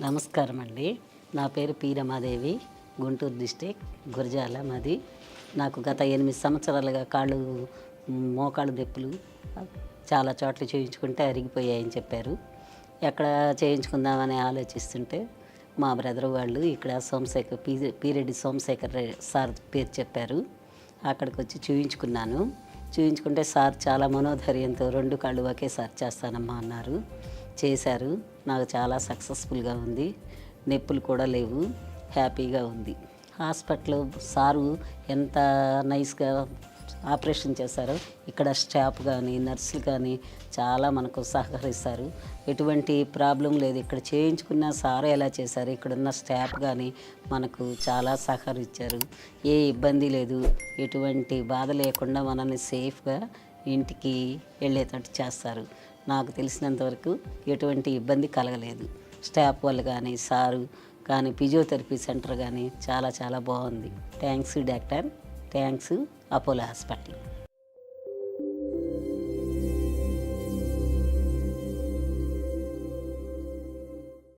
నమస్కారం అండి. నా పేరు పి రమాదేవి, గుంటూరు డిస్ట్రిక్ట్, గురజాల మాది. నాకు గత 8 సంవత్సరాలుగా మోకాళ్ళు నొప్పులు చాలా చోట్ల చేయించుకుంటే అరిగిపోయాయని చెప్పారు. ఎక్కడ చేయించుకుందామని ఆలోచిస్తుంటే మా బ్రదర్ వాళ్ళు ఇక్కడ పీరెడ్డి సోమశేఖర్ సార్ పేరు చెప్పారు. అక్కడికి వచ్చి చూయించుకున్నాను. చూయించుకుంటే సార్ చాలా మనోధైర్యంతో 2 కాళ్ళు ఒకేసారి చేస్తానమ్మా అన్నారు. చేశారు. నాకు చాలా సక్సెస్ఫుల్గా ఉంది. నొప్పులు కూడా లేవు. హ్యాపీగా ఉంది. హాస్పిటల్ సారు ఎంత నైస్గా ఆపరేషన్ చేశారో ఇక్కడ స్టాఫ్ కానీ నర్సులు కానీ చాలా మనకు సహకరిస్తారు. ఎటువంటి ప్రాబ్లం లేదు. ఇక్కడ చేయించుకున్న సారు ఎలా చేశారు, ఇక్కడున్న స్టాఫ్ కానీ మనకు చాలా సహకరించారు. ఏ ఇబ్బంది లేదు. ఎటువంటి బాధ లేకుండా మనల్ని సేఫ్గా ఇంటికి వెళ్ళేటట్టు చేస్తారు. నాకు తెలిసినంతవరకు ఎటువంటి ఇబ్బంది కలగలేదు. స్టాఫ్ వాళ్ళు కానీ సారు కానీ ఫిజియోథెరపీ సెంటర్ కానీ చాలా చాలా బాగుంది. Thanks doctor. Thanks Apollo hospital.